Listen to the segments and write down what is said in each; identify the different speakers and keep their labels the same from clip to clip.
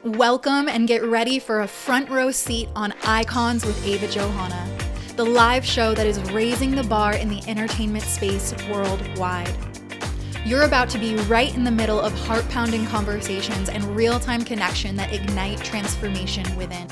Speaker 1: Welcome and get ready for a front row seat on Icons with Ava Johanna, the live show that is raising the bar in the entertainment space worldwide. You're about to be right in the middle of heart-pounding conversations and real-time connection that ignite transformation within.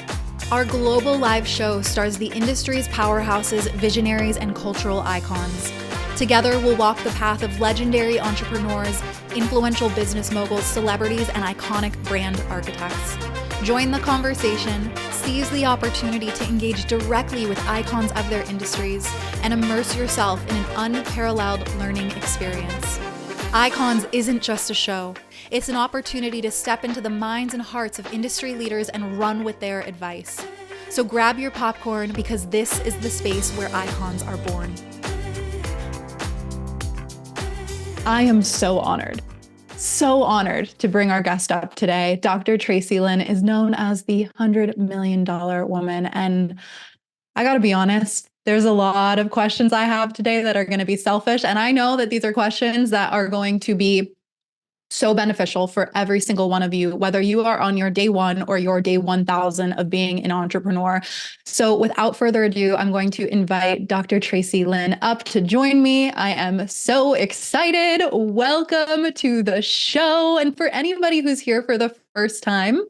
Speaker 1: Our global live show stars the industry's powerhouses, visionaries, and cultural icons. Together, we'll walk the path of legendary entrepreneurs, influential business moguls, celebrities, and iconic brand architects. Join the conversation, seize the opportunity to engage directly with icons of their industries, and immerse yourself in an unparalleled learning experience. Icons isn't just a show. It's an opportunity to step into the minds and hearts of industry leaders and run with their advice. So grab your popcorn because this is the space where icons are born. I am so honored to bring our guest up today. Dr. Traci Lynn is known as the $100 million woman. And I got to be honest, there's a lot of questions I have today that are going to be selfish. And I know that these are questions that are going to be so beneficial for every single one of you, whether you are on your day 1 or your day 1000 of being an entrepreneur. So without further ado, I'm going to invite Dr. Traci Lynn up to join me. I am so excited. Welcome to the show. And for anybody who's here for the first time,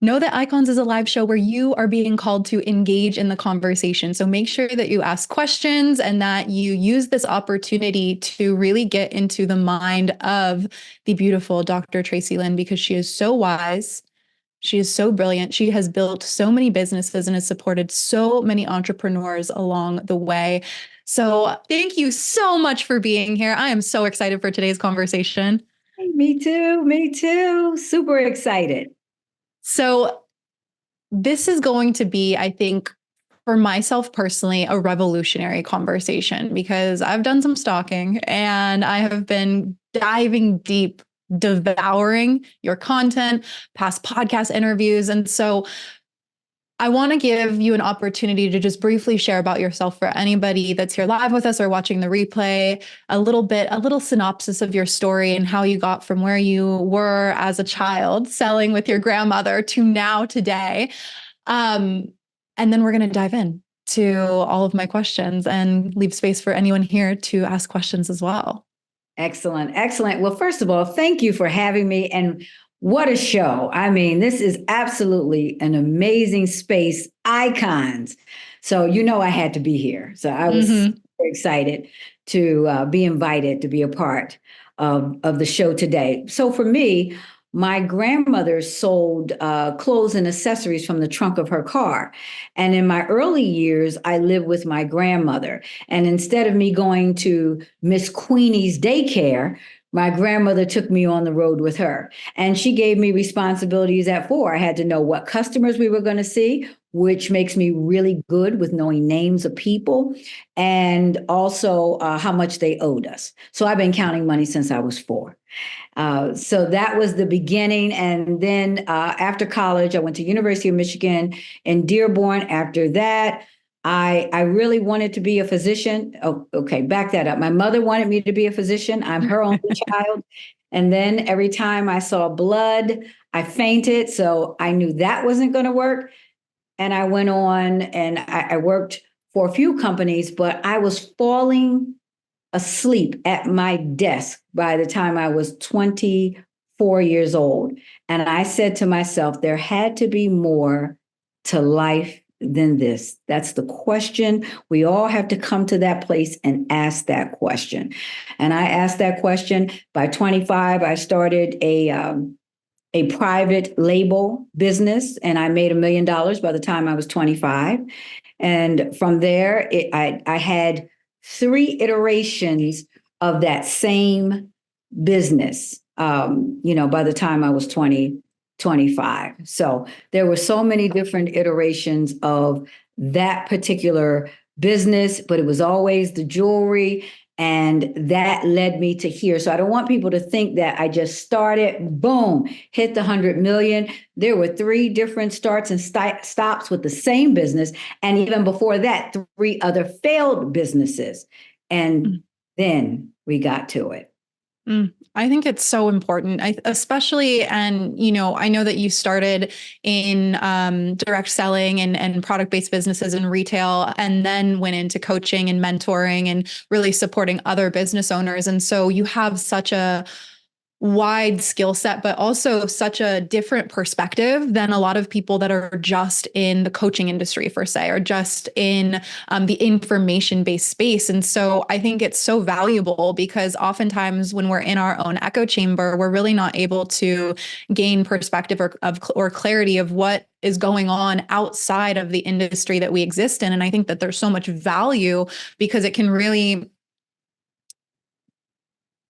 Speaker 1: know that Icons is a live show where you are being called to engage in the conversation. So make sure that you ask questions and that you use this opportunity to really get into the mind of the beautiful Dr. Traci Lynn, because she is so wise. She is so brilliant. She has built so many businesses and has supported so many entrepreneurs along the way. So thank you so much for being here. I am so excited for today's conversation.
Speaker 2: Hey, me too. Super excited.
Speaker 1: So this is going to be, I think, for myself personally, a revolutionary conversation because I've done some stalking and I have been diving deep, devouring your content, past podcast interviews. And so I want to give you an opportunity to just briefly share about yourself for anybody that's here live with us or watching the replay, a little synopsis of your story and how you got from where you were as a child selling with your grandmother to now today. And then we're going to dive in to all of my questions and leave space for anyone here to ask questions as well.
Speaker 2: Excellent. Well, first of all, thank you for having me. And what a show. I mean, this is absolutely an amazing space, icons. So, I had to be here. So I was super excited to be invited to be a part of the show today. So for me, my grandmother sold clothes and accessories from the trunk of her car. And in my early years, I lived with my grandmother. And instead of me going to Miss Queenie's daycare, my grandmother took me on the road with her. And she gave me responsibilities at 4. I had to know what customers we were going to see, which makes me really good with knowing names of people, and also how much they owed us. So I've been counting money since I was 4. So that was the beginning. And then after college, I went to University of Michigan in Dearborn. After that, I really wanted to be a physician. Oh, okay, back that up. My mother wanted me to be a physician. I'm her only child. And then every time I saw blood, I fainted. So I knew that wasn't going to work. And I went on and I worked for a few companies, but I was falling asleep at my desk by the time I was 24 years old. And I said to myself, there had to be more to life than this. That's the question. We all have to come to that place and ask that question. And I asked that question. By 25, I started a private label business, and I made $1 million by the time I was 25. And from there, I had 3 iterations of that same business, by the time I was 25. So there were so many different iterations of that particular business, but it was always the jewelry. And that led me to here. So I don't want people to think that I just started, boom, hit the 100 million. There were 3 different starts and stops with the same business. And even before that, 3 other failed businesses. And then we got to it.
Speaker 1: I think it's so important, especially, and I know that you started in direct selling and product-based businesses in retail, and then went into coaching and mentoring and really supporting other business owners. And so you have such a wide skill set, but also such a different perspective than a lot of people that are just in the coaching industry, per se, or just in the information based space. And so I think it's so valuable because oftentimes when we're in our own echo chamber, we're really not able to gain perspective or clarity of what is going on outside of the industry that we exist in. And I think that there's so much value because it can really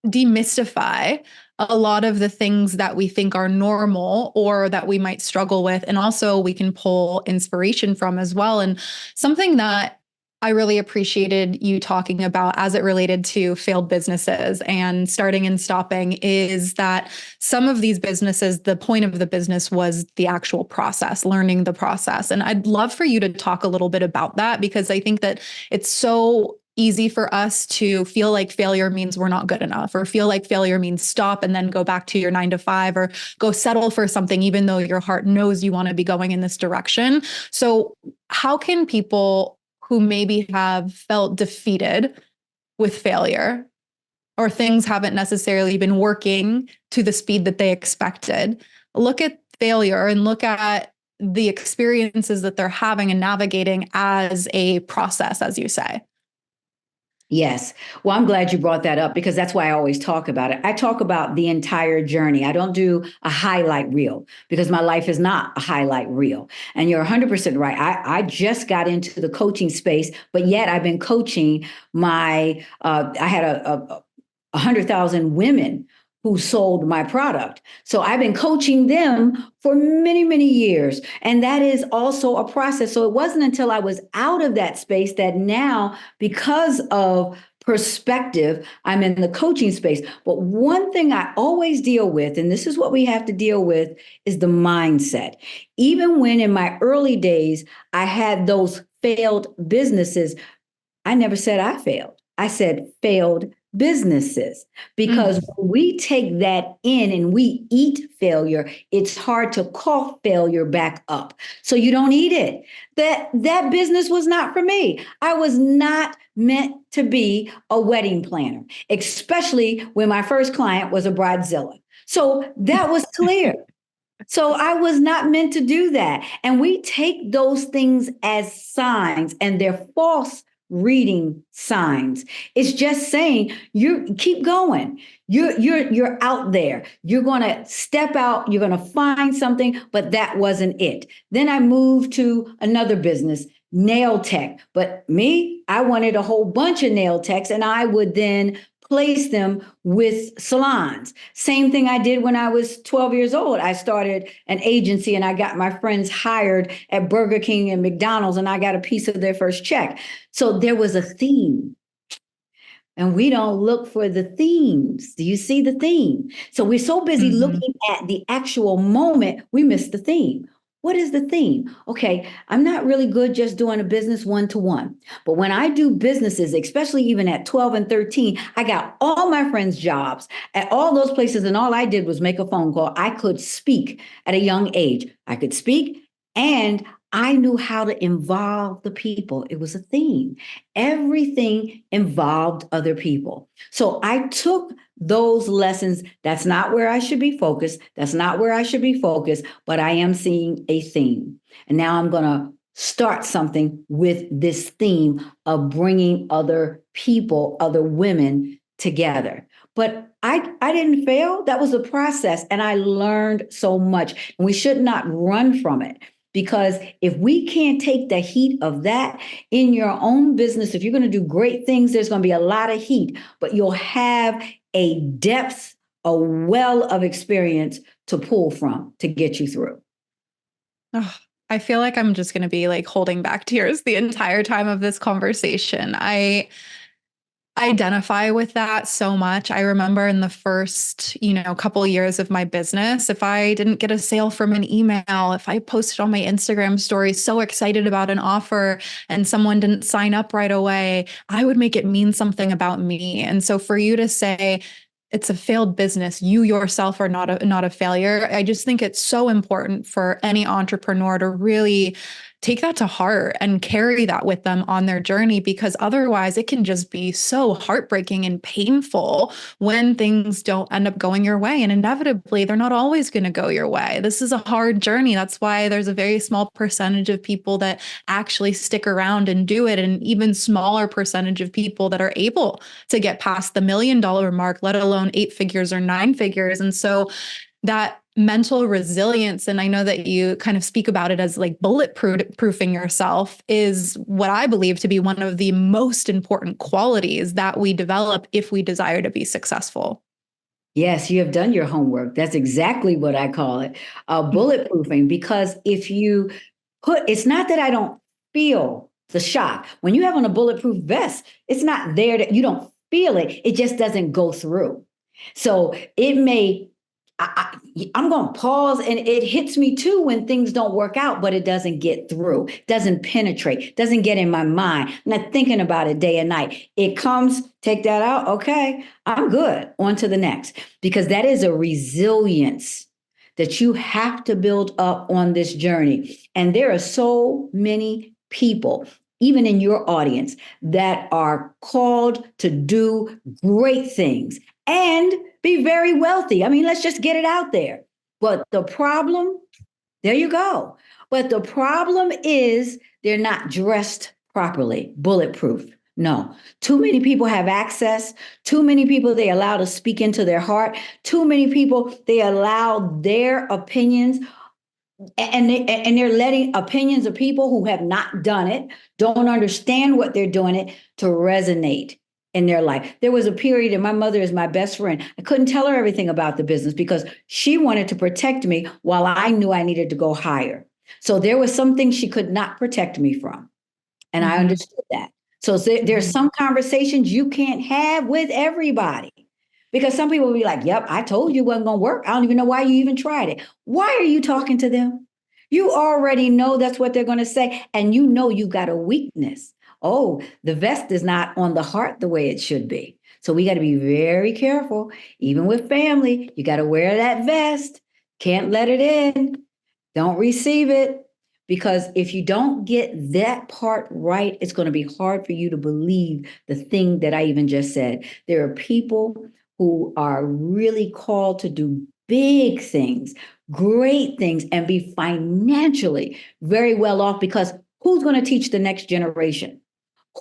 Speaker 1: demystify a lot of the things that we think are normal or that we might struggle with. And also we can pull inspiration from as well. And something that I really appreciated you talking about as it related to failed businesses and starting and stopping is that some of these businesses, the point of the business was the actual process, learning the process. And I'd love for you to talk a little bit about that because I think that it's so easy for us to feel like failure means we're not good enough, or feel like failure means stop and then go back to your 9 to 5, or go settle for something, even though your heart knows you want to be going in this direction. So how can people who maybe have felt defeated with failure, or things haven't necessarily been working to the speed that they expected, look at failure and look at the experiences that they're having and navigating as a process, as you say?
Speaker 2: Yes. Well, I'm glad you brought that up because that's why I always talk about it. I talk about the entire journey. I don't do a highlight reel because my life is not a highlight reel. And you're 100% right. I just got into the coaching space, but yet I've been coaching I had a 100,000 women who sold my product. So I've been coaching them for many, many years. And that is also a process. So it wasn't until I was out of that space that now, because of perspective, I'm in the coaching space. But one thing I always deal with, and this is what we have to deal with, is the mindset. Even when in my early days, I had those failed businesses, I never said I failed. I said failed businesses, because when we take that in and we eat failure, it's hard to cough failure back up. So you don't eat it. That business was not for me. I was not meant to be a wedding planner, especially when my first client was a bridezilla. So that was clear. So I was not meant to do that. And we take those things as signs, and they're false reading signs. It's just saying you keep going. You're out there. You're going to step out. You're going to find something, but that wasn't it. Then I moved to another business, nail tech. But me, I wanted a whole bunch of nail techs, and I would then place them with salons. Same thing I did when I was 12 years old. I started an agency and I got my friends hired at Burger King and McDonald's, and I got a piece of their first check. So there was a theme. And we don't look for the themes. Do you see the theme? So we're so busy looking at the actual moment, we miss the theme. What is the theme? Okay, I'm not really good just doing a business one-to-one. But when I do businesses, especially even at 12 and 13, I got all my friends' jobs at all those places, and all I did was make a phone call. I could speak at a young age. I could speak, and I knew how to involve the people. It was a theme. Everything involved other people. So I took those lessons. That's not where I should be focused. That's not where I should be focused, but I am seeing a theme. And now I'm going to start something with this theme of bringing other people, other women together. But I didn't fail. That was a process. And I learned so much. And we should not run from it. Because if we can't take the heat of that in your own business, if you're going to do great things, there's going to be a lot of heat, but you'll have a depth, a well of experience to pull from to get you through.
Speaker 1: Oh, I feel like I'm just going to be like holding back tears the entire time of this conversation. I identify with that so much. I remember in the first, couple of years of my business, if I didn't get a sale from an email, if I posted on my Instagram story so excited about an offer and someone didn't sign up right away, I would make it mean something about me. And so for you to say, it's a failed business. You yourself are not a failure. I just think it's so important for any entrepreneur to really take that to heart and carry that with them on their journey, because otherwise it can just be so heartbreaking and painful when things don't end up going your way. And inevitably, they're not always going to go your way. This is a hard journey. That's why there's a very small percentage of people that actually stick around and do it, and even smaller percentage of people that are able to get past the $1 million mark, let alone 8 figures or 9 figures. And so that mental resilience, and I know that you kind of speak about it as like bulletproofing yourself, is what I believe to be one of the most important qualities that we develop if we desire to be successful.
Speaker 2: Yes, you have done your homework. That's exactly what I call it, bulletproofing. Because if you it's not that I don't feel the shock. When you have on a bulletproof vest, it's not there that you don't feel it. It just doesn't go through. So it may, I'm going to pause, and it hits me too when things don't work out, but it doesn't get through, doesn't penetrate, doesn't get in my mind. I'm not thinking about it day and night. It comes, take that out. Okay, I'm good. On to the next, because that is a resilience that you have to build up on this journey. And there are so many people, even in your audience, that are called to do great things and be very wealthy. I mean, let's just get it out there. But the problem, there you go. But the problem is they're not dressed properly, bulletproof. No, too many people have access. Too many people they allow to speak into their heart. Too many people they allow their opinions, and they're letting opinions of people who have not done it, don't understand what they're doing it, to resonate in their life. There was a period, and my mother is my best friend. I couldn't tell her everything about the business because she wanted to protect me while I knew I needed to go higher. So there was some things she could not protect me from. And I understood that. So there's some conversations you can't have with everybody, because some people will be like, yep, I told you it wasn't going to work. I don't even know why you even tried it. Why are you talking to them? You already know that's what they're going to say. And you know you got a weakness. Oh, the vest is not on the heart the way it should be. So we got to be very careful. Even with family, you got to wear that vest. Can't let it in. Don't receive it. Because if you don't get that part right, it's going to be hard for you to believe the thing that I even just said. There are people who are really called to do big things, great things, and be financially very well off, because who's going to teach the next generation?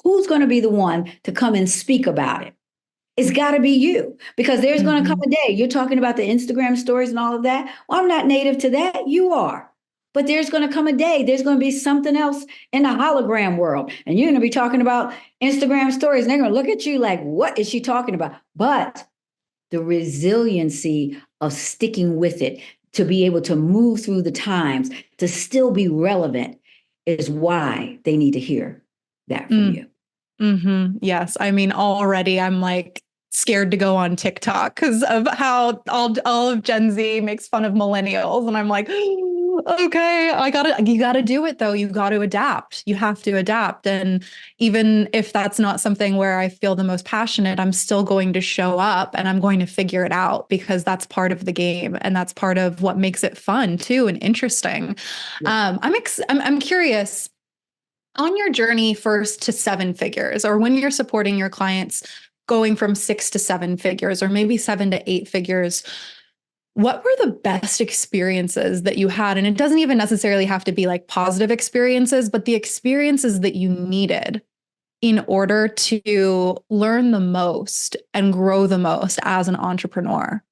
Speaker 2: Who's going to be the one to come and speak about it? It's got to be you, because there's going to come a day. You're talking about the Instagram stories and all of that. Well, I'm not native to that. You are. But there's going to come a day, there's going to be something else in the hologram world. And you're going to be talking about Instagram stories, and they're going to look at you like, what is she talking about? But the resiliency of sticking with it, to be able to move through the times, to still be relevant, is why they need to hear that from you.
Speaker 1: Yes. I mean, already I'm like scared to go on TikTok because of how all of Gen Z makes fun of millennials. And I'm like, okay, you gotta do it though. You got to adapt. You have to adapt. And even if that's not something where I feel the most passionate, I'm still going to show up and I'm going to figure it out, because that's part of the game. And that's part of what makes it fun too, and interesting. Yeah. I'm curious, on your journey first to 7 figures, or when you're supporting your clients going from 6 to 7 figures, or maybe 7 to 8 figures, what were the best experiences that you had? And it doesn't even necessarily have to be like positive experiences, but the experiences that you needed in order to learn the most and grow the most as an entrepreneur.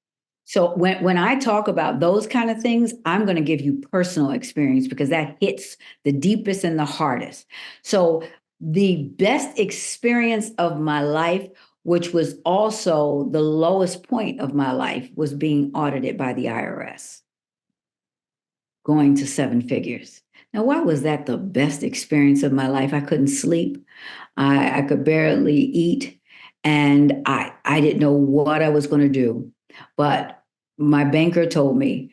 Speaker 2: So when I talk about those kind of things, I'm going to give you personal experience, because that hits the deepest and the hardest. So the best experience of my life, which was also the lowest point of my life, was being audited by the IRS, going to 7 figures. Now, why was that the best experience of my life? I couldn't sleep. I could barely eat. And I didn't know what I was going to do. But my banker told me,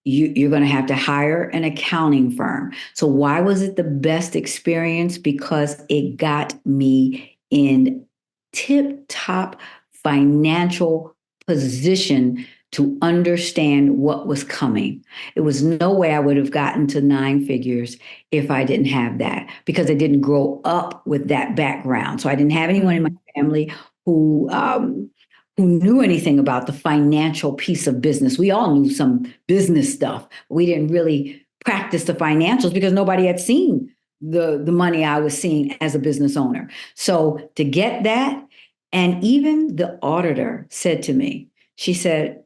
Speaker 2: you're going to have to hire an accounting firm. So why was it the best experience? Because it got me in tip-top financial position to understand what was coming. It was no way I would have gotten to 9 figures if I didn't have that, because I didn't grow up with that background. So I didn't have anyone in my family who knew anything about the financial piece of business. We all knew some business stuff. We didn't really practice the financials because nobody had seen the money I was seeing as a business owner. So to get that, and even the auditor said to me, she said,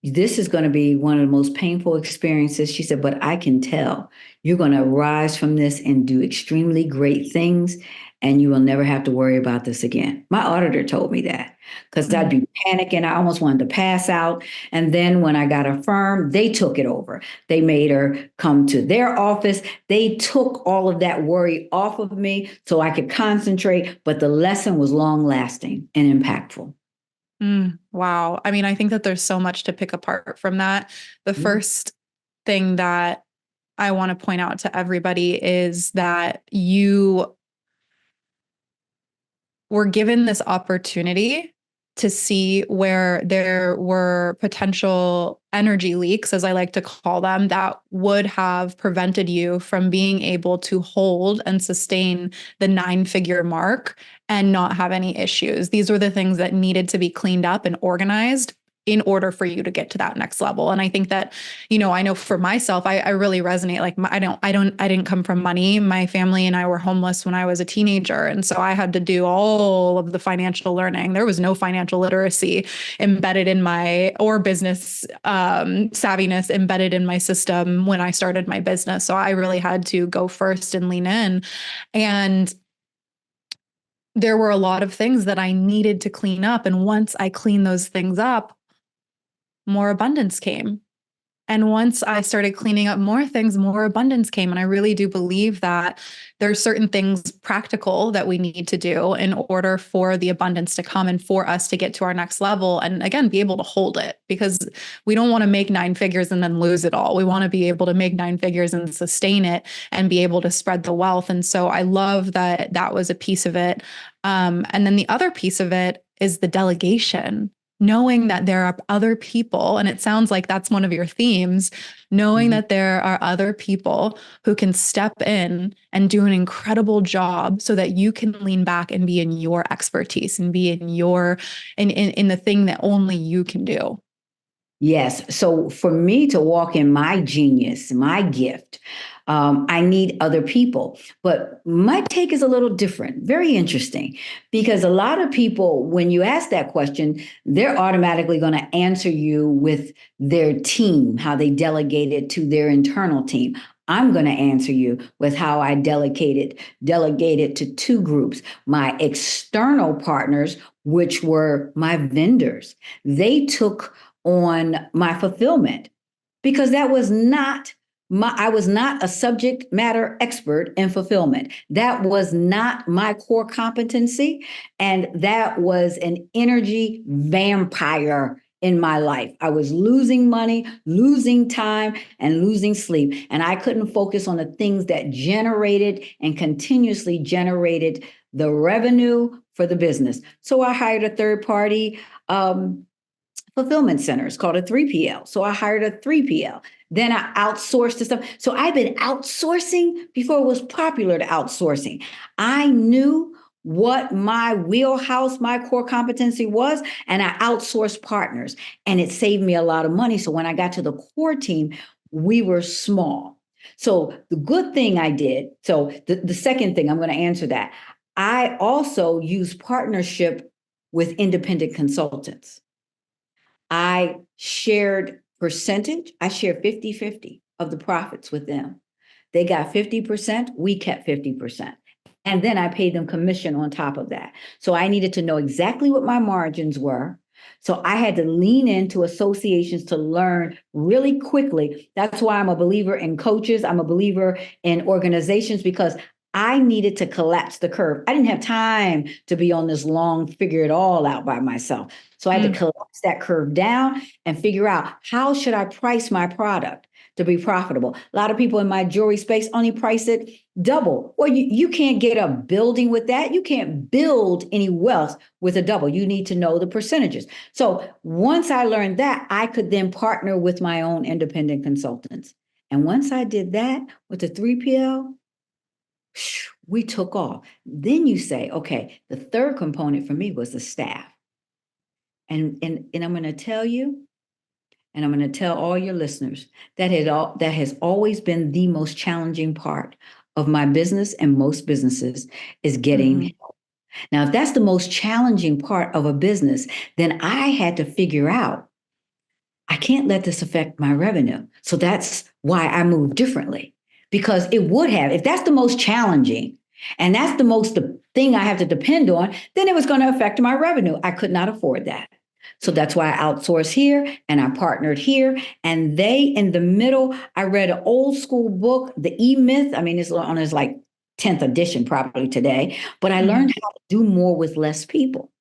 Speaker 2: this is going to be one of the most painful experiences. She said, but I can tell you're going to rise from this and do extremely great things, and you will never have to worry about this again. My auditor told me that, because I'd be panicking. I almost wanted to pass out. And then when I got a firm, they took it over. They made her come to their office. They took all of that worry off of me so I could concentrate. But the lesson was long lasting and impactful.
Speaker 1: Wow. I mean, I think that there's so much to pick apart from that. The first thing that I want to point out to everybody is that you were given this opportunity to see where there were potential energy leaks, as I like to call them, that would have prevented you from being able to hold and sustain the 9-figure mark and not have any issues. These were the things that needed to be cleaned up and organized in order for you to get to that next level. And I think that, I know for myself, I really resonate. Like I didn't come from money. My family and I were homeless when I was a teenager. And so I had to do all of the financial learning. There was no financial literacy embedded in or business savviness embedded in my system when I started my business. So I really had to go first and lean in. And there were a lot of things that I needed to clean up. And once I cleaned those things up, more abundance came. And once I started cleaning up more things, more abundance came. And I really do believe that there are certain things practical that we need to do in order for the abundance to come and for us to get to our next level. And again, be able to hold it, because we don't want to make 9 figures and then lose it all. We want to be able to make 9 figures and sustain it and be able to spread the wealth. And so I love that that was a piece of it. And then the other piece of it is the delegation. Knowing that there are other people, and it sounds like that's one of your themes, knowing that there are other people who can step in and do an incredible job so that you can lean back and be in your expertise and be in in the thing that only you can do.
Speaker 2: Yes. So for me to walk in my genius, my gift, I need other people. But my take is a little different. Very interesting, because a lot of people, when you ask that question, they're automatically going to answer you with their team, how they delegated to their internal team. I'm going to answer you with how I delegated to 2 groups. My external partners, which were my vendors, they took on my fulfillment, because that was not I was not a subject matter expert in fulfillment. That was not my core competency. And that was an energy vampire in my life. I was losing money, losing time, and losing sleep. And I couldn't focus on the things that generated and continuously generated the revenue for the business. So I hired a third party fulfillment center. It's called a 3PL. So I hired a 3PL. Then I outsourced the stuff. So I've been outsourcing before it was popular to outsourcing. I knew what my wheelhouse, my core competency was, and I outsourced partners, and it saved me a lot of money. So when I got to the core team, we were small. So the good thing I did, so the second thing, I'm going to answer that. I also use partnership with independent consultants. I shared percentage. I shared 50-50 of the profits with them. They got 50%, we kept 50%. And then I paid them commission on top of that. So I needed to know exactly what my margins were. So I had to lean into associations to learn really quickly. That's why I'm a believer in coaches. I'm a believer in organizations, because I needed to collapse the curve. I didn't have time to be on this long, figure it all out by myself. So I had to collapse that curve down and figure out, how should I price my product to be profitable? A lot of people in my jewelry space only price it double. Well, you can't get a building with that. You can't build any wealth with a double. You need to know the percentages. So once I learned that, I could then partner with my own independent consultants. And once I did that with the 3PL, we took off. Then you say, okay, the third component for me was the staff. And I'm going to tell you, and I'm going to tell all your listeners, that has always been the most challenging part of my business and most businesses, is getting help. Now, if that's the most challenging part of a business, then I had to figure out, I can't let this affect my revenue. So that's why I moved differently, because it would have, if that's the most challenging and that's the thing I have to depend on, then it was going to affect my revenue. I could not afford that. So that's why I outsourced here and I partnered here. And they, in the middle, I read an old school book, The E-Myth. I mean, it's on its like 10th edition probably today, but I learned how to do more with less people.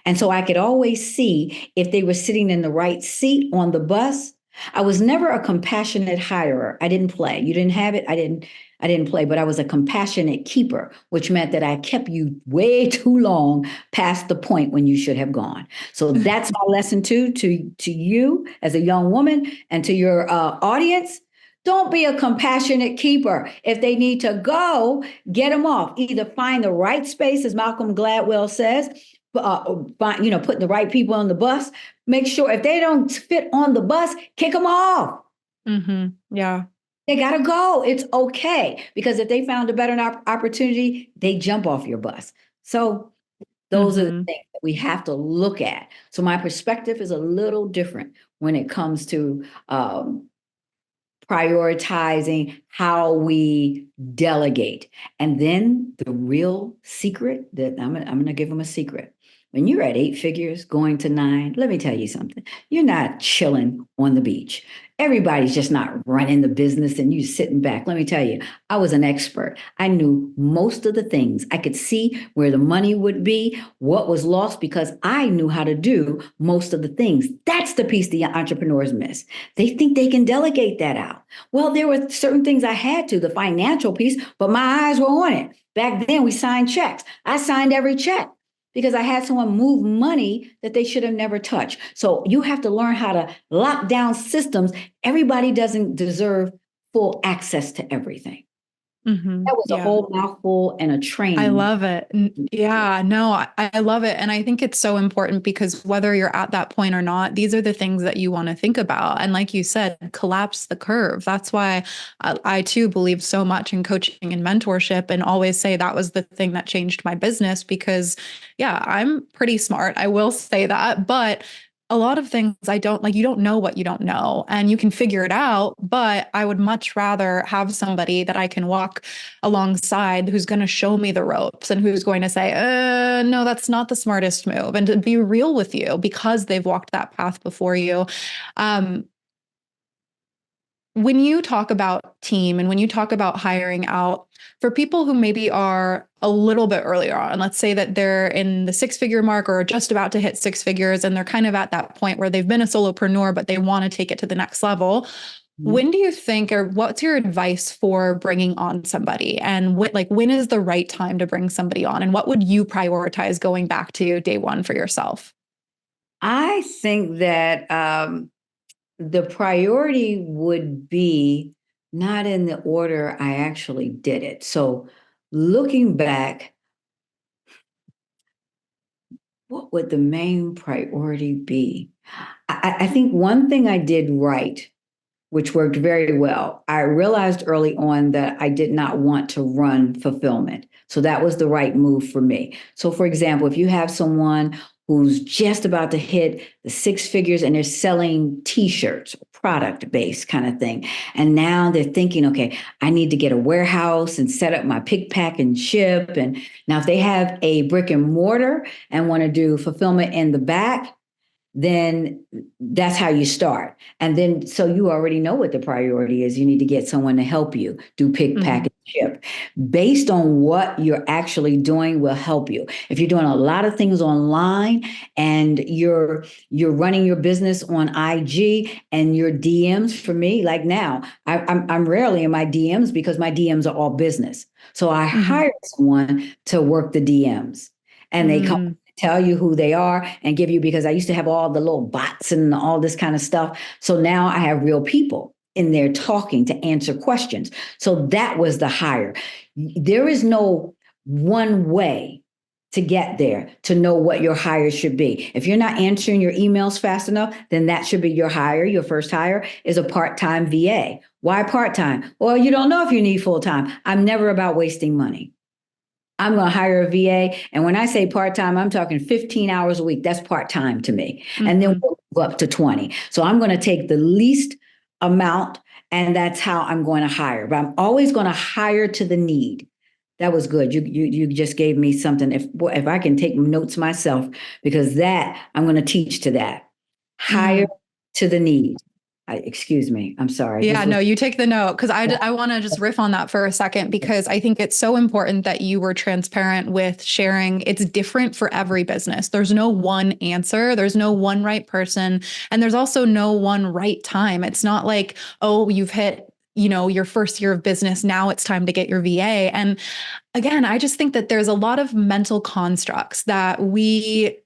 Speaker 2: And so I could always see if they were sitting in the right seat on the bus. I was never a compassionate hirer. I didn't play. You didn't have it. I didn't play, but I was a compassionate keeper, which meant that I kept you way too long past the point when you should have gone. So that's my lesson too, to you as a young woman and to your audience. Don't be a compassionate keeper. If they need to go, get them off. Either find the right space, as Malcolm Gladwell says, putting the right people on the bus. Make sure if they don't fit on the bus, kick them off.
Speaker 1: Yeah.
Speaker 2: They got to go. It's okay. Because if they found a better opportunity, they jump off your bus. So those are the things that we have to look at. So my perspective is a little different when it comes to prioritizing how we delegate. And then the real secret, that I'm going to give them a secret. When you're at 8 figures going to 9, let me tell you something. You're not chilling on the beach. Everybody's just not running the business and you sitting back. Let me tell you, I was an expert. I knew most of the things. I could see where the money would be, what was lost, because I knew how to do most of the things. That's the piece the entrepreneurs miss. They think they can delegate that out. Well, there were certain things I had to, the financial piece, but my eyes were on it. Back then we signed checks. I signed every check, because I had someone move money that they should have never touched. So you have to learn how to lock down systems. Everybody doesn't deserve full access to everything. That was a whole mouthful and a training.
Speaker 1: I love it. Yeah, no, I love it. And I think it's so important, because whether you're at that point or not, these are the things that you want to think about. And like you said, collapse the curve. That's why I too believe so much in coaching and mentorship, and always say that was the thing that changed my business. Because yeah, I'm pretty smart. I will say that, but a lot of things I don't like, you don't know what you don't know, and you can figure it out. But I would much rather have somebody that I can walk alongside, who's going to show me the ropes and who's going to say, no, that's not the smartest move. And to be real with you, because they've walked that path before you. When you talk about team and when you talk about hiring out, for people who maybe are a little bit earlier on, let's say that they're in the 6-figure mark or just about to hit 6 figures, and they're kind of at that point where they've been a solopreneur, but they want to take it to the next level. When do you think, or what's your advice for bringing on somebody? And when is the right time to bring somebody on? And what would you prioritize going back to day one for yourself?
Speaker 2: I think that the priority would be not in the order I actually did it. So looking back, what would the main priority be? I think one thing I did right, which worked very well, I realized early on that I did not want to run fulfillment. So that was the right move for me. So for example, if you have someone who's just about to hit the 6 figures and they're selling t-shirts, product-based kind of thing. And now they're thinking, okay, I need to get a warehouse and set up my pick, pack, and ship. And now if they have a brick and mortar and want to do fulfillment in the back, then that's how you start. And then, so you already know what the priority is. You need to get someone to help you do pick, pack, and Mentorship based on what you're actually doing will help you. If you're doing a lot of things online and you're running your business on IG and your DMs, for me, like now, I'm rarely in my DMs because my DMs are all business. So I
Speaker 1: Mhm.
Speaker 2: hired someone to work the DMs, and they come
Speaker 1: Mm.
Speaker 2: tell you who they are and give you, because I used to have all the little bots and all this kind of stuff. So now I have real people in there talking to answer questions. So that was the hire. There is no one way to get there to know what your hire should be. If you're not answering your emails fast enough, then that should be your hire. Your first hire is a part-time VA. Why part-time? Well, you don't know if you need full-time. I'm never about wasting money. I'm going to hire a VA. And when I say part-time, I'm talking 15 hours a week. That's part-time to me. And then
Speaker 1: Mhm.
Speaker 2: we'll move up to 20. So I'm going to take the least amount, and that's how I'm going to hire. But I'm always going to hire to the need. That was good. You just gave me something. If I can take notes myself, because that I'm going to teach to that. Hire
Speaker 1: Mm.
Speaker 2: to the need. Excuse me. I'm sorry.
Speaker 1: Yeah,
Speaker 2: This was
Speaker 1: no, you take the note because I want to just riff on that for a second because I think it's so important that you were transparent with sharing. It's different for every business. There's no one answer, there's no one right person, and there's also no one right time. It's not like, oh, you've hit your first year of business. Now it's time to get your VA. And again, I just think that there's a lot of mental constructs that we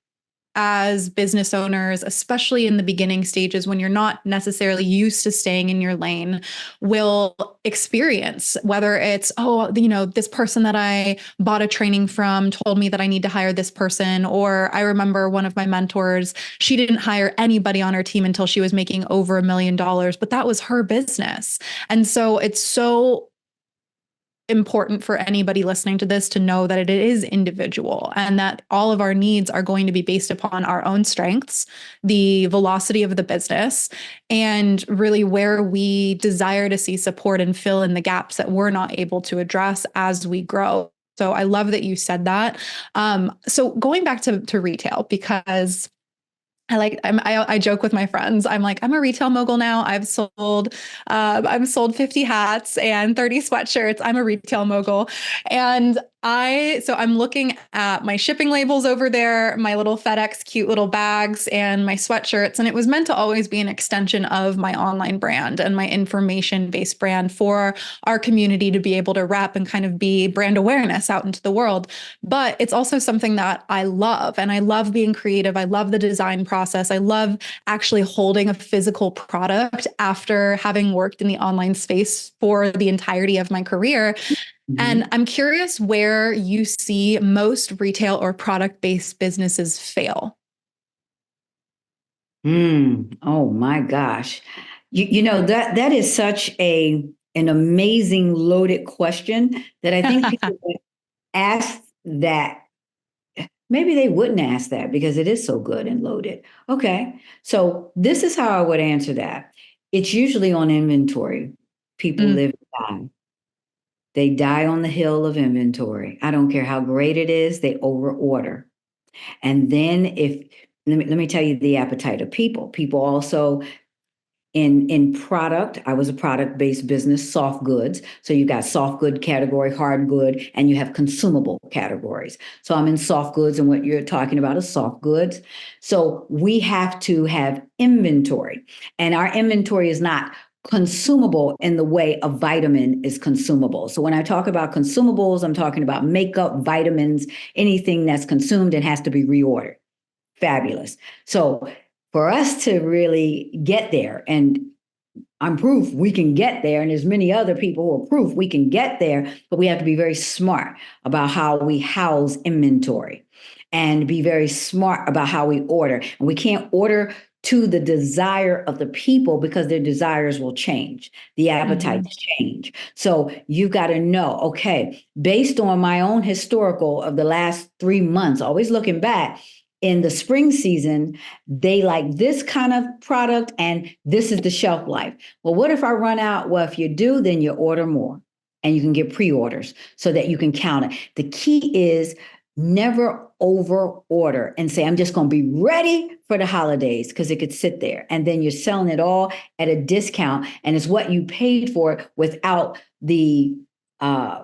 Speaker 1: as business owners, especially in the beginning stages when you're not necessarily used to staying in your lane, will experience, whether it's, oh, this person that I bought a training from told me that I need to hire this person. Or I remember one of my mentors, she didn't hire anybody on her team until she was making over $1 million, but that was her business. And so it's so important for anybody listening to this to know that it is individual and that all of our needs are going to be based upon our own strengths, the velocity of the business, and really where we desire to see support and fill in the gaps that we're not able to address as we grow. So I love that you said that. So going back to retail, because I joke with my friends. I'm like, I'm a retail mogul now. I've sold 50 hats and 30 sweatshirts. I'm a retail mogul. And so I'm looking at my shipping labels over there, my little FedEx cute little bags and my sweatshirts. And it was meant to always be an extension of my online brand and my information-based brand for our community to be able to rep and kind of be brand awareness out into the world. But it's also something that I love, and I love being creative. I love the design process. I love actually holding a physical product after having worked in the online space for the entirety of my career. And
Speaker 2: Mhm.
Speaker 1: I'm curious where you see most retail or product-based businesses fail.
Speaker 2: Oh my gosh. That is such an amazing loaded question that I think people would ask that. Maybe they wouldn't ask that because it is so good and loaded. Okay. So this is how I would answer that. It's usually on inventory. People
Speaker 1: Mm,
Speaker 2: live and die. They die on the hill of inventory. I don't care how great it is, they over order. And then if let me tell you the appetite of people. People also in product, I was a product-based business, soft goods. So you got soft good category, hard good, and you have consumable categories. So I'm in soft goods, and what you're talking about is soft goods. So we have to have inventory, and our inventory is not consumable in the way a vitamin is consumable. So when I talk about consumables, I'm talking about makeup, vitamins, anything that's consumed and has to be reordered. Fabulous. So for us to really get there, and I'm proof we can get there, and there's many other people who are proof we can get there, but we have to be very smart about how we house inventory and be very smart about how we order. And we can't order to the desire of the people because their desires will change, the
Speaker 1: mhm,
Speaker 2: appetites change. So you've got to know, okay, based on my own historical of the last 3 months, always looking back, in the spring season, they like this kind of product and this is the shelf life. Well, what if I run out? Well, if you do, then you order more and you can get pre-orders so that you can count it. The key is never over order and say, I'm just going to be ready for the holidays because it could sit there. And then you're selling it all at a discount and it's what you paid for it without the uh,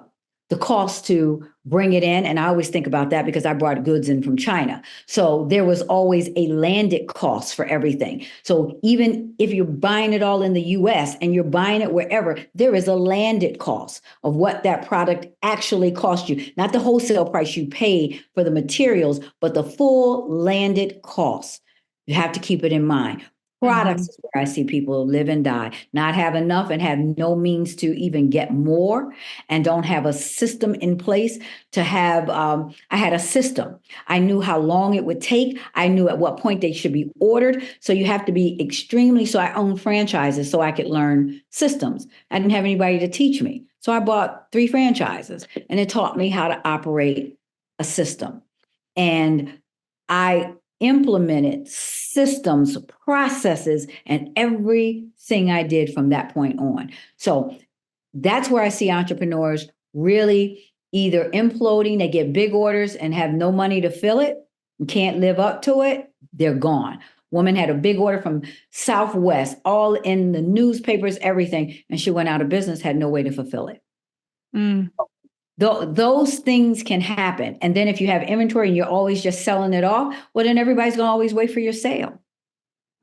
Speaker 2: the cost to bring it in. And I always think about that because I brought goods in from China. So there was always a landed cost for everything. So even if you're buying it all in the US and you're buying it wherever, there is a landed cost of what that product actually cost you. Not the wholesale price you pay for the materials, but the full landed cost. You have to keep it in mind. Products is where I see people live and die, not have enough and have no means to even get more, and don't have a system in place to have. I had a system. I knew how long it would take. I knew at what point they should be ordered. So you have to be extremely. So I own franchises so I could learn systems. I didn't have anybody to teach me. So I bought 3 franchises and it taught me how to operate a system. And I implemented systems, processes, and everything I did from that point on. So that's where I see entrepreneurs really either imploding, they get big orders and have no money to fill it, and can't live up to it, they're gone. Woman had a big order from Southwest, all in the newspapers, everything, and she went out of business, had no way to fulfill it.
Speaker 1: Mm.
Speaker 2: Those things can happen. And then if you have inventory and you're always just selling it off, well, then everybody's going to always wait for your sale.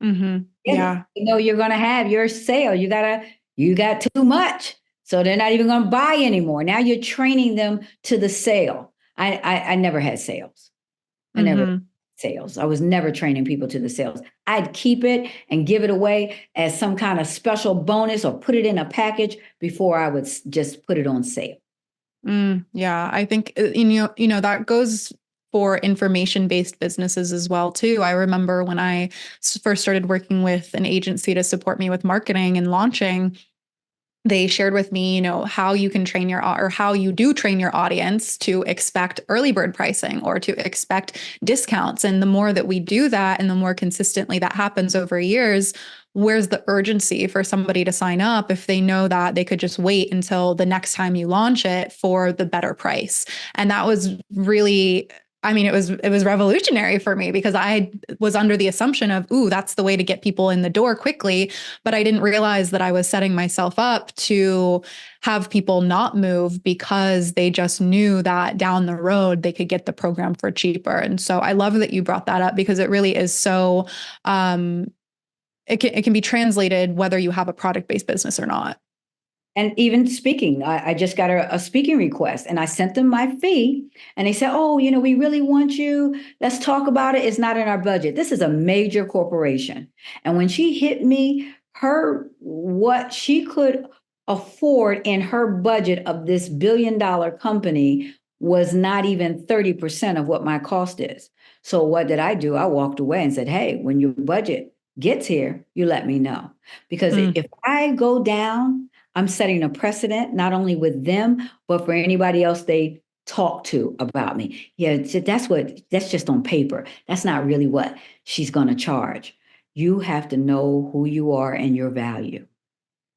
Speaker 1: Yeah.
Speaker 2: You know, you're going to have your sale. You got too much. So they're not even going to buy anymore. Now you're training them to the sale. I never had sales. I never sales. I was never training people to the sales. I'd keep it and give it away as some kind of special bonus or put it in a package before I would just put it on sale.
Speaker 1: Yeah, I think that goes for information-based businesses as well too. I remember when I first started working with an agency to support me with marketing and launching, they shared with me, how you can train how you do train your audience to expect early bird pricing or to expect discounts. And the more that we do that and the more consistently that happens over years, where's the urgency for somebody to sign up if they know that they could just wait until the next time you launch it for the better price? And that was really, it was revolutionary for me because I was under the assumption of, that's the way to get people in the door quickly. But I didn't realize that I was setting myself up to have people not move because they just knew that down the road they could get the program for cheaper. And so I love that you brought that up because it really is so, it can be translated whether you have a product-based business or not.
Speaker 2: And even speaking, I just got a speaking request and I sent them my fee and they said, we really want you. Let's talk about it. It's not in our budget. This is a major corporation. And when she hit me, what she could afford in her budget of this billion-dollar company was not even 30% of what my cost is. So what did I do? I walked away and said, hey, when your budget gets here, you let me know. Because if I go down, I'm setting a precedent, not only with them, but for anybody else they talk to about me. Yeah, that's just on paper. That's not really what she's going to charge. You have to know who you are and your value.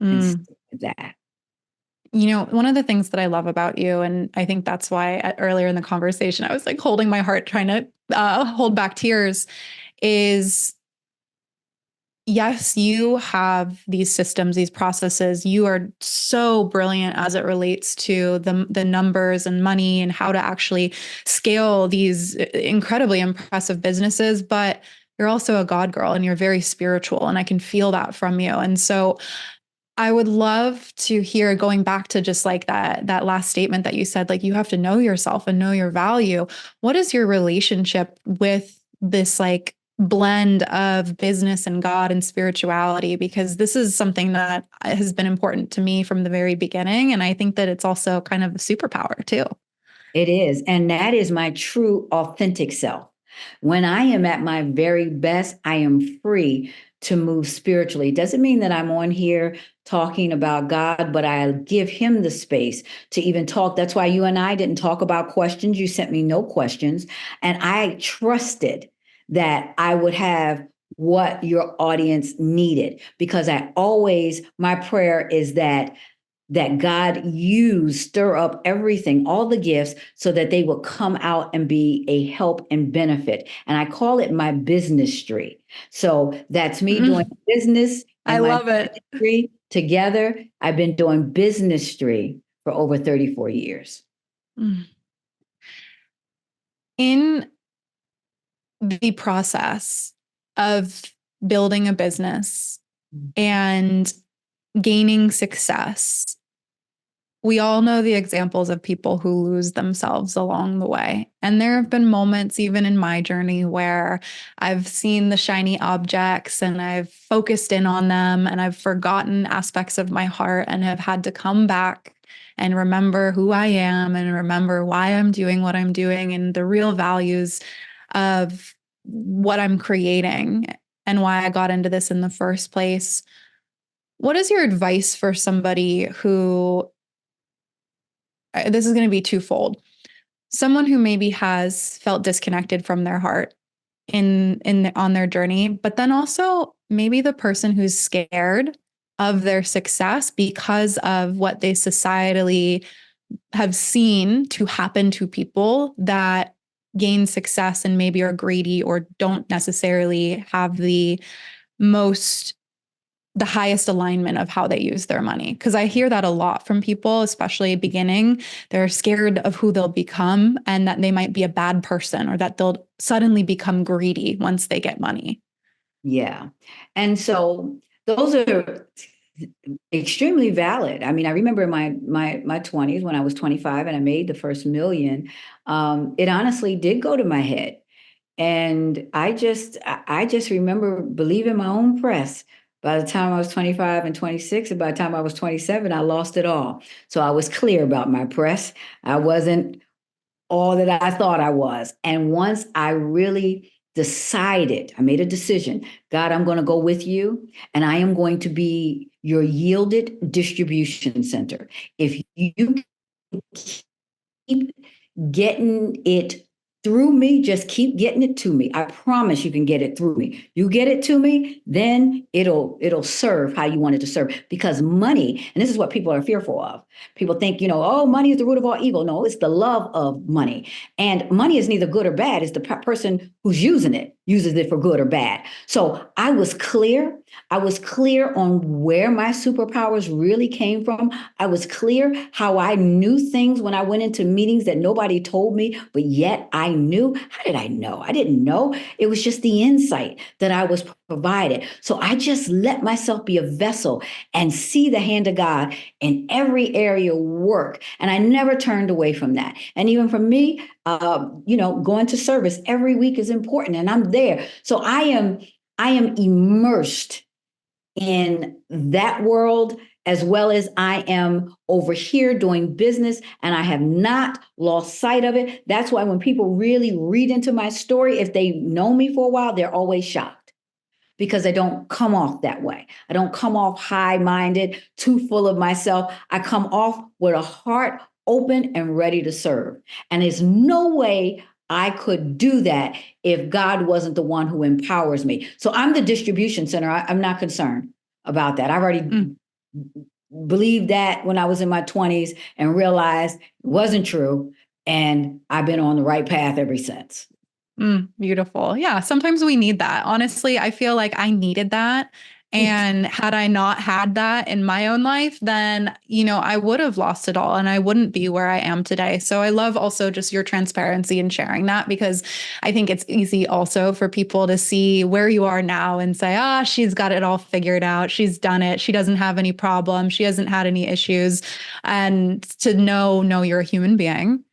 Speaker 2: And stick with that.
Speaker 1: One of the things that I love about you, and I think that's why earlier in the conversation, I was like holding my heart, trying to hold back tears, is yes, you have these systems, these processes. You are so brilliant as it relates to the numbers and money and how to actually scale these incredibly impressive businesses. But you're also a God girl and you're very spiritual. And I can feel that from you. And so I would love to hear, going back to just like that last statement that you said, like you have to know yourself and know your value. What is your relationship with this like blend of business and God and spirituality? Because this is something that has been important to me from the very beginning. And I think that it's also kind of a superpower too.
Speaker 2: It is. And that is my true authentic self. When I am at my very best, I am free to move spiritually. It doesn't mean that I'm on here talking about God, but I give him the space to even talk. That's why you and I didn't talk about questions. You sent me no questions. And I trusted that I would have what your audience needed, because my prayer is that God stir up everything, all the gifts, so that they will come out and be a help and benefit. And I call it my businessry. So that's me doing business.
Speaker 1: I love it.
Speaker 2: Together. I've been doing businessry for over 34 years.
Speaker 1: Mm. In the process of building a business and gaining success, we all know the examples of people who lose themselves along the way. And there have been moments, even in my journey, where I've seen the shiny objects and I've focused in on them and I've forgotten aspects of my heart and have had to come back and remember who I am and remember why I'm doing what I'm doing and the real values of what I'm creating and why I got into this in the first place. What is your advice for somebody who, this is going to be twofold. Someone who maybe has felt disconnected from their heart on their journey, but then also maybe the person who's scared of their success because of what they societally have seen to happen to people that gain success and maybe are greedy or don't necessarily have the highest alignment of how they use their money. Because I hear that a lot from people, especially beginning. They're scared of who they'll become and that they might be a bad person or that they'll suddenly become greedy once they get money.
Speaker 2: Yeah. And so those are extremely valid. I mean, I remember in my 20s when I was 25 and I made the first million, it honestly did go to my head. And I just remember believing my own press. By the time I was 25 and 26, and by the time I was 27, I lost it all. So I was clear about my press. I wasn't all that I thought I was. And once I really decided, I made a decision, God, I'm going to go with you and I am going to be your yielded distribution center. If you keep getting it through me, just keep getting it to me. I promise you can get it through me. You get it to me, then it'll serve how you want it to serve. Because money, and this is what people are fearful of. People think, oh, money is the root of all evil. No, it's the love of money. And money is neither good or bad. It's the person who's using it uses it for good or bad. So I was clear. I was clear on where my superpowers really came from. I was clear how I knew things when I went into meetings that nobody told me, but yet I knew. How did I know? I didn't know. It was just the insight that I was provided. So I just let myself be a vessel and see the hand of God in every area work. And I never turned away from that. And even for me, going to service every week is important and I'm there. So I am immersed in that world as well as I am over here doing business and I have not lost sight of it. That's why when people really read into my story, if they know me for a while, they're always shocked because I don't come off that way. I don't come off high-minded, too full of myself. I come off with a heart open and ready to serve. And there's no way I could do that if God wasn't the one who empowers me. So I'm the distribution center. I'm not concerned about that. I've already believed that when I was in my 20s and realized it wasn't true. And I've been on the right path ever since.
Speaker 1: Beautiful. Yeah. Sometimes we need that. Honestly, I feel like I needed that. And had I not had that in my own life, then, I would have lost it all and I wouldn't be where I am today. So I love also just your transparency in sharing that because I think it's easy also for people to see where you are now and say, she's got it all figured out. She's done it. She doesn't have any problems. She hasn't had any issues. And to know you're a human being.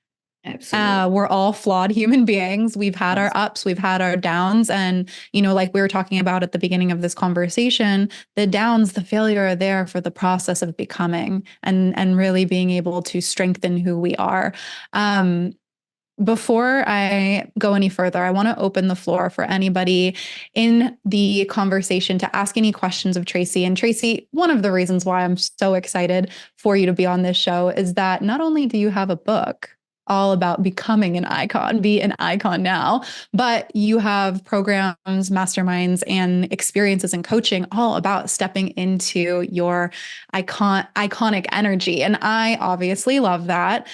Speaker 2: Absolutely.
Speaker 1: We're all flawed human beings. We've had our ups, we've had our downs. And, like we were talking about at the beginning of this conversation, the downs, the failure are there for the process of becoming and really being able to strengthen who we are. Before I go any further, I want to open the floor for anybody in the conversation to ask any questions of Traci. And Traci, one of the reasons why I'm so excited for you to be on this show is that not only do you have a book all about becoming an icon, be an icon now, but you have programs, masterminds, and experiences and coaching all about stepping into your iconic energy. And I obviously love that.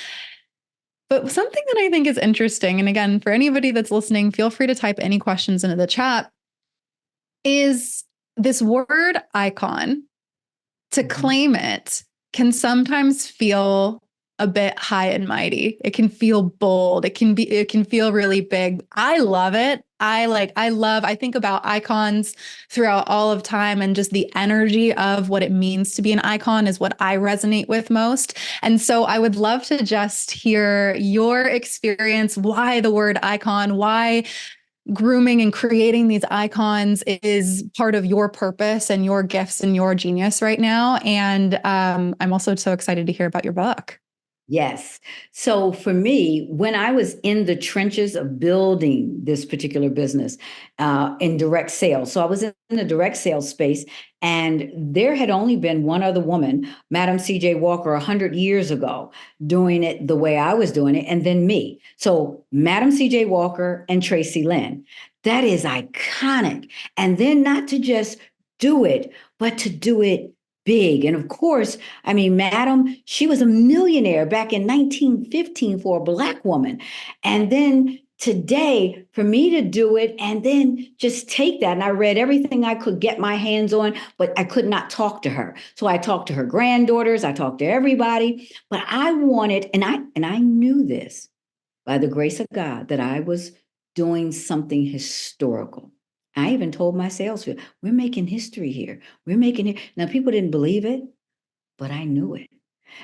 Speaker 1: But something that I think is interesting, and again, for anybody that's listening, feel free to type any questions into the chat, is this word icon. To claim it can sometimes feel a bit high and mighty. It can feel bold. It can feel really big. I love it. I think about icons throughout all of time, and just the energy of what it means to be an icon is what I resonate with most. And so I would love to just hear your experience, why the word icon, why grooming and creating these icons is part of your purpose and your gifts and your genius right now. And I'm also so excited to hear about your book.
Speaker 2: Yes. So for me, when I was in the trenches of building this particular business in direct sales, so I was in the direct sales space, and there had only been one other woman, Madam C.J. Walker, 100 years ago, doing it the way I was doing it, and then me. So Madam C.J. Walker and Traci Lynn. That is iconic. And then not to just do it, but to do it big. And of course, I mean, Madam, she was a millionaire back in 1915 for a Black woman. And then today, for me to do it and then just take that, and I read everything I could get my hands on, but I could not talk to her. So I talked to her granddaughters, I talked to everybody, but I wanted, and I knew this by the grace of God, that I was doing something historical. I even told my sales field, we're making history here. We're making it. Now, people didn't believe it, but I knew it.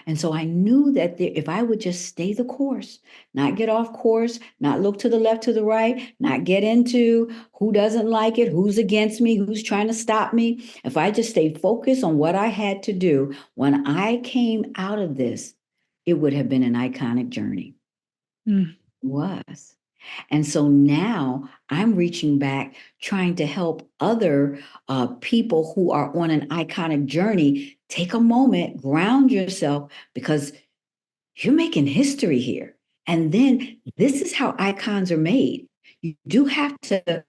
Speaker 2: And so I knew that if I would just stay the course, not get off course, not look to the left, to the right, not get into who doesn't like it, who's against me, who's trying to stop me. If I just stayed focused on what I had to do, when I came out of this, it would have been an iconic journey.
Speaker 1: Mm.
Speaker 2: It was. And so now I'm reaching back, trying to help other people who are on an iconic journey. Take a moment, ground yourself, because you're making history here. And then this is how icons are made. You do have to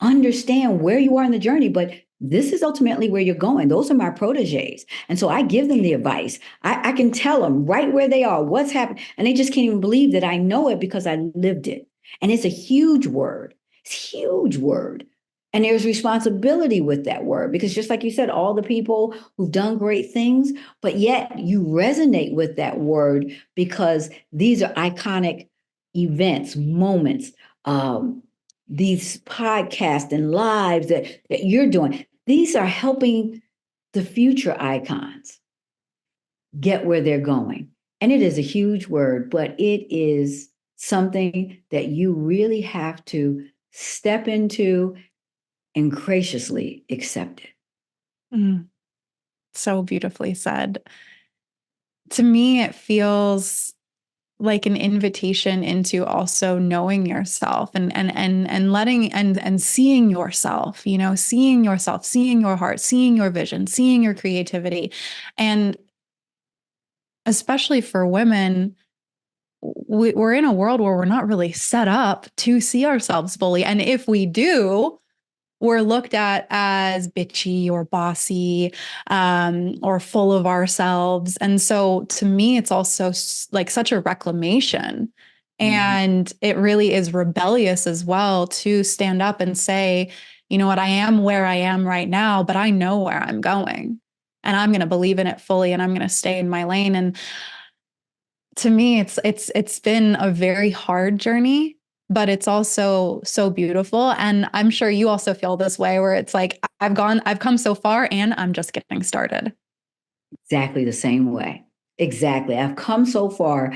Speaker 2: understand where you are in the journey, but this is ultimately where you're going. Those are my proteges. And so I give them the advice. I can tell them right where they are, what's happening. And they just can't even believe that I know it because I lived it. And it's a huge word. It's a huge word. And there's responsibility with that word, because just like you said, all the people who've done great things, but yet you resonate with that word because these are iconic events, moments, these podcasts and lives that you're doing. These are helping the future icons get where they're going. And it is a huge word, but it is something that you really have to step into and graciously accept it.
Speaker 1: Mm. So beautifully said. To me, it feels like an invitation into also knowing yourself and letting and seeing yourself, seeing yourself, seeing your heart, seeing your vision, seeing your creativity. And especially for women, we're in a world where we're not really set up to see ourselves fully. And if we do, we're looked at as bitchy or bossy, or full of ourselves. And so to me, it's also like such a reclamation. And it really is rebellious as well to stand up and say, you know what, I am where I am right now, but I know where I'm going. And I'm going to believe in it fully, and I'm going to stay in my lane. And to me, it's been a very hard journey, but it's also so beautiful. And I'm sure you also feel this way, where it's like, I've come so far and I'm just getting started.
Speaker 2: Exactly the same way. Exactly. I've come so far,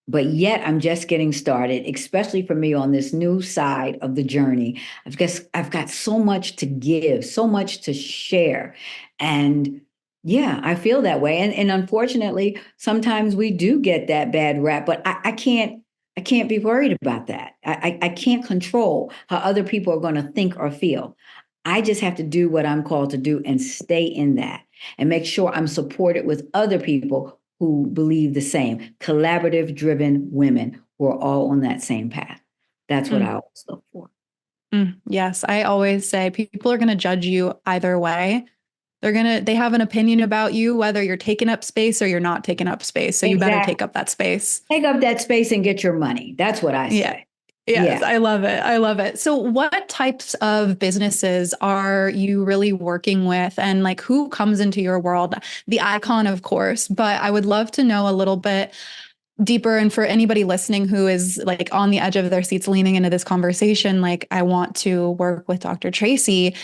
Speaker 2: but yet I'm just getting started, especially for me on this new side of the journey. I've got so much to give, so much to share. And yeah, I feel that way. And unfortunately, sometimes we do get that bad rap, but I can't be worried about that. I can't control how other people are going to think or feel. I just have to do what I'm called to do and stay in that and make sure I'm supported with other people who believe the same, collaborative driven women who are all on that same path. That's what I always look for.
Speaker 1: Yes. I always say people are going to judge you either way. They have an opinion about you, whether you're taking up space or you're not taking up space. So you better take up that space.
Speaker 2: Take up that space and get your money. That's what I
Speaker 1: Yeah.
Speaker 2: say.
Speaker 1: Yes,
Speaker 2: Yeah.
Speaker 1: I love it. I love it. So what types of businesses are you really working with, and like who comes into your world? The icon, of course, but I would love to know a little bit deeper. And for anybody listening who is like on the edge of their seats leaning into this conversation, like I want to work with Dr. Traci.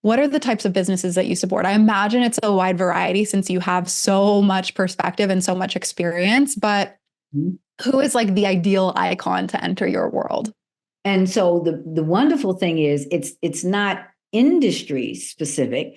Speaker 1: What are the types of businesses that you support? I imagine it's a wide variety since you have so much perspective and so much experience, but
Speaker 2: Mhm.
Speaker 1: who is like the ideal icon to enter your world?
Speaker 2: And so the wonderful thing is it's not industry specific.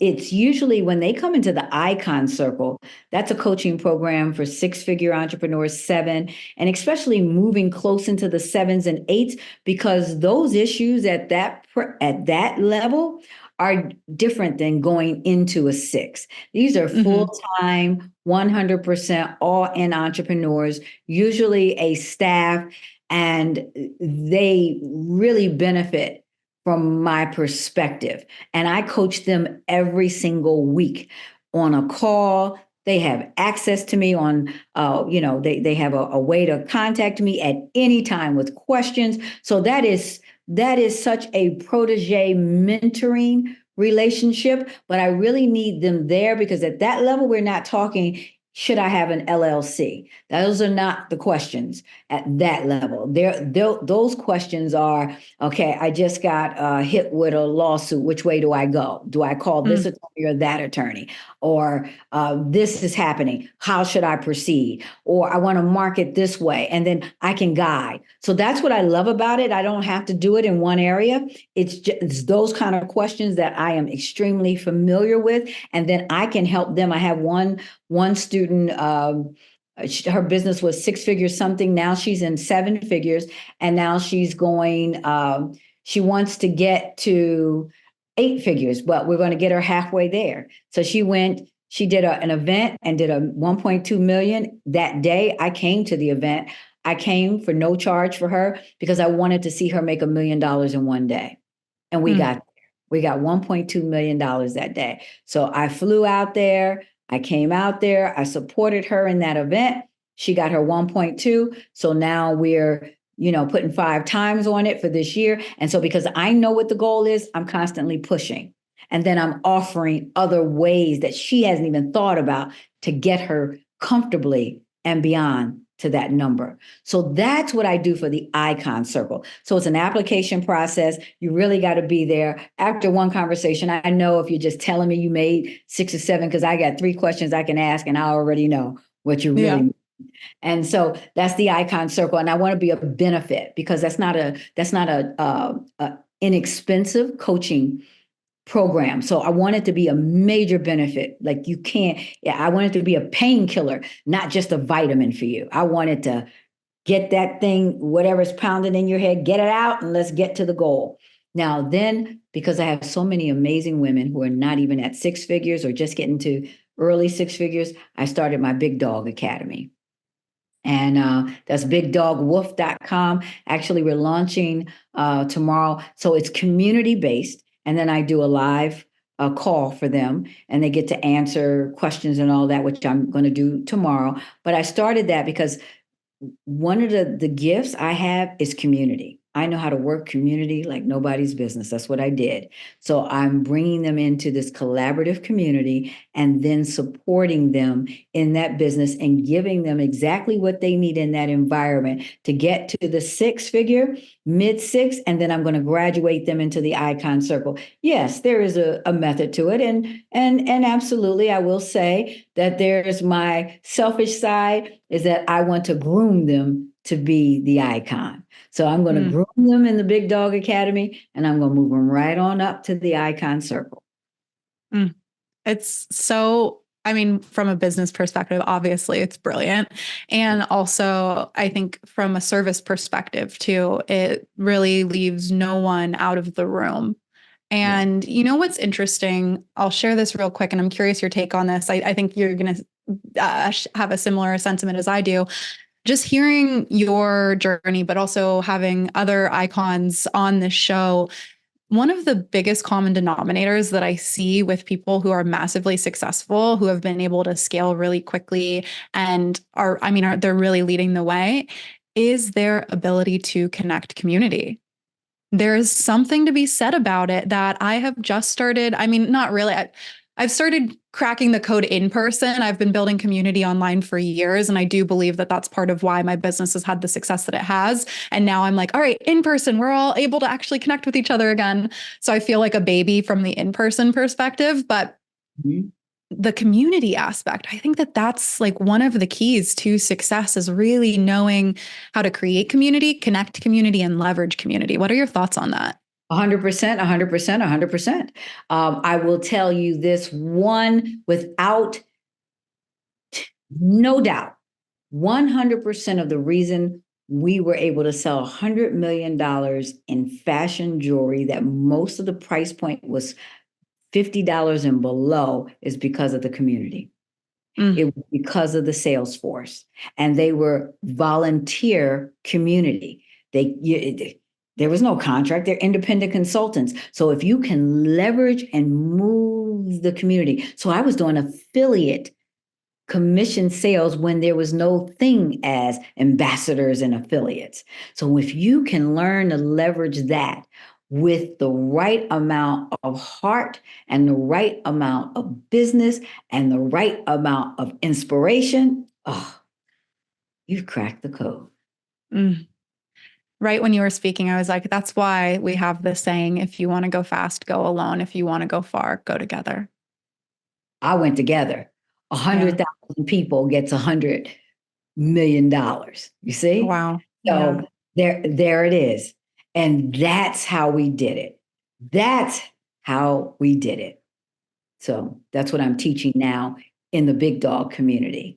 Speaker 2: It's usually when they come into the icon circle, that's a coaching program for six-figure entrepreneurs, seven, and especially moving close into the sevens and eights, because those issues at that level are different than going into a six. These are
Speaker 1: Mm-hmm.
Speaker 2: full-time, 100% all-in entrepreneurs, usually a staff, and they really benefit from my perspective. And I coach them every single week on a call. They have access to me on, they have a way to contact me at any time with questions. So that is such a protege mentoring relationship, but I really need them there because at that level, we're not talking, should I have an LLC? Those are not the questions at that level. Those questions are, okay, I just got hit with a lawsuit. Which way do I go? Do I call this
Speaker 1: Mm,
Speaker 2: attorney or that attorney? Or this is happening. How should I proceed? Or I want to market this way. And then I can guide. So that's what I love about it. I don't have to do it in one area. It's those kind of questions that I am extremely familiar with. And then I can help them. I have one student, her business was six figures something. Now she's in seven figures, and now she's going. She wants to get to eight figures, but we're going to get her halfway there. So she went. She did an event and did a 1.2 million that day. I came to the event. I came for no charge for her because I wanted to see her make $1 million in one day, and
Speaker 1: mm,
Speaker 2: we got $1.2 million that day. So I flew out there. I came out there. I supported her in that event. She got her 1.2. So now we're, putting 5 times on it for this year. And so because I know what the goal is, I'm constantly pushing. And then I'm offering other ways that she hasn't even thought about to get her comfortably and beyond to that number. So that's what I do for the icon circle. So it's an application process. You really got to be there. After one conversation, I know if you're just telling me you made 6 or 7, because I got 3 questions I can ask and I already know what you really
Speaker 1: yeah.
Speaker 2: mean. And so that's the icon circle. And I want to be a benefit because that's not a inexpensive coaching program. So I want it to be a major benefit. Like you can't, yeah, I want it to be a painkiller, not just a vitamin for you. I want it to get that thing, whatever's pounding in your head, get it out and let's get to the goal. Now, then, because I have so many amazing women who are not even at six figures or just getting to early six figures, I started my Big Dog Academy. And that's bigdogwolf.com. Actually, we're launching tomorrow. So it's community based. And then I do a live call for them and they get to answer questions and all that, which I'm going to do tomorrow. But I started that because one of the gifts I have is community. I know how to work community like nobody's business. That's what I did. So I'm bringing them into this collaborative community and then supporting them in that business and giving them exactly what they need in that environment to get to the six figure, mid six, and then I'm going to graduate them into the icon circle. Yes, there is a method to it. And absolutely, I will say that there's my selfish side is that I want to groom them to be the icon. So I'm going to
Speaker 1: Mm,
Speaker 2: groom them in the Big Dog Academy and I'm going to move them right on up to the icon circle.
Speaker 1: mm. It's so, I mean, from a business perspective, obviously it's brilliant. And also, I think from a service perspective too, it really leaves no one out of the room.
Speaker 2: Yeah.
Speaker 1: And you know what's interesting? I'll share this real quick, and I'm curious your take on this. I think you're going to have a similar sentiment as I do. Just hearing your journey, but also having other icons on this show, one of the biggest common denominators that I see with people who are massively successful, who have been able to scale really quickly and they're really leading the way, is their ability to connect community. There's something to be said about it that I have just started. I mean, not really. I've started cracking the code in person. I've been building community online for years. And I do believe that that's part of why my business has had the success that it has. And now I'm like, all right, in person, we're all able to actually connect with each other again. So I feel like a baby from the in-person perspective, but the community aspect, I think that that's like one of the keys to success is really knowing how to create community, connect community, and leverage community. What are your thoughts on that?
Speaker 2: 100%, 100%, 100%. I will tell you this one without no doubt. 100% of the reason we were able to sell $100 million in fashion jewelry that most of the price point was $50 and below is because of the community. It was because of the sales force, and they were volunteer community. There was no contract. They're independent consultants. So if you can leverage and move the community. So I was doing affiliate commission sales when there was no thing as ambassadors and affiliates. So if you can learn to leverage that with the right amount of heart and the right amount of business and the right amount of inspiration, oh, you've cracked the code.
Speaker 1: Right when you were speaking, I was like, that's why we have this saying, if you want to go fast, go alone. If you want to go far, go together.
Speaker 2: I went together. 100,000 people gets $100 million. You see?
Speaker 1: Wow.
Speaker 2: So there it is. And that's how we did it. That's how we did it. So that's what I'm teaching now in the big dog community.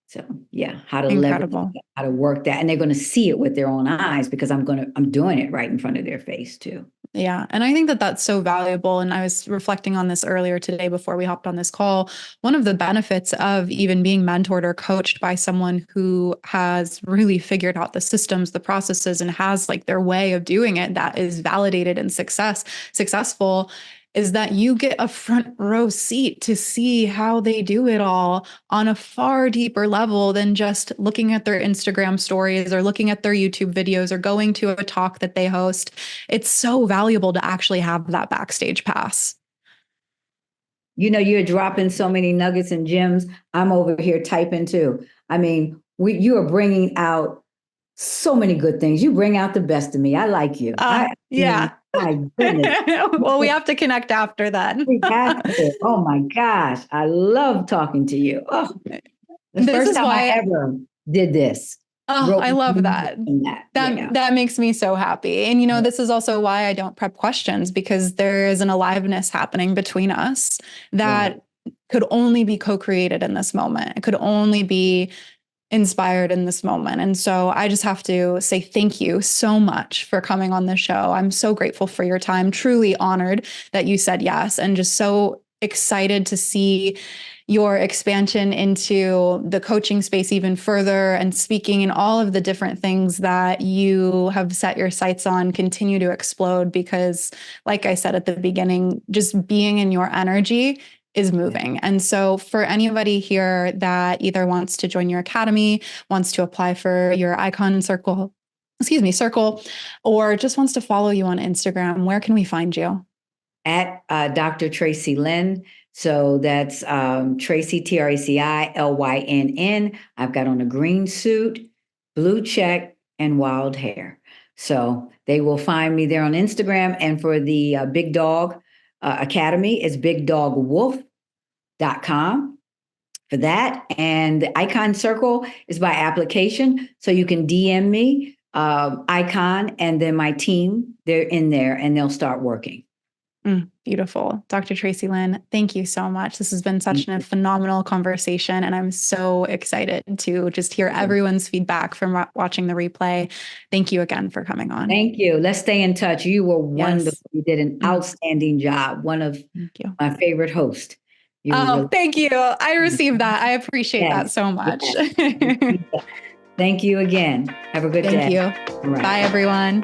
Speaker 2: So yeah, how to leverage, how to work that. And they're going to see it with their own eyes because I'm doing it right in front of their face too.
Speaker 1: Yeah. And I think that that's so valuable. And I was reflecting on this earlier today before we hopped on this call. One of the benefits of even being mentored or coached by someone who has really figured out the systems, the processes, and has like their way of doing it that is validated and successful is that you get a front row seat to see how they do it all on a far deeper level than just looking at their Instagram stories or looking at their YouTube videos or going to a talk that they host. It's so valuable to actually have that backstage pass.
Speaker 2: You know, you're dropping so many nuggets and gems. I'm over here typing too. I mean, you are bringing out so many good things. You bring out the best of me. I like you.
Speaker 1: Yeah.
Speaker 2: My goodness.
Speaker 1: Well, we have to connect after that.
Speaker 2: We got to. Oh my gosh. I love talking to you. Oh, the first time I ever did this.
Speaker 1: Oh, I love that. That makes me so happy. And, you know, this is also why I don't prep questions, because there is an aliveness happening between us that could only be co-created in this moment. It could only be inspired in this moment. And so I just have to say thank you so much for coming on the show. I'm so grateful for your time, truly honored that you said yes, and just so excited to see your expansion into the coaching space even further, and speaking in all of the different things that you have set your sights on continue to explode. Because like I said at the beginning, just being in your energy is moving. And so for anybody here that either wants to join your academy, wants to apply for your icon circle, or just wants to follow you on Instagram, where can we find you?
Speaker 2: At Dr. Traci Lynn. So that's Traci, TRACI, LYNN. I've got on a green suit, blue check, and wild hair. So they will find me there on Instagram. And for the Big Dog Academy, it's bigdogwolf.com for that. And the icon circle is by application. So you can DM me, icon, and then my team, they're in there and they'll start working.
Speaker 1: Beautiful. Dr. Traci Lynn, thank you so much. This has been such a phenomenal conversation, and I'm so excited to just hear everyone's feedback from watching the replay. Thank you again for coming on.
Speaker 2: Thank you. Let's stay in touch. You were wonderful. You did an outstanding job. One of my favorite hosts.
Speaker 1: Thank you. I received that. I appreciate that so much.
Speaker 2: Thank you again. Have a good day.
Speaker 1: Thank you. Bye, everyone.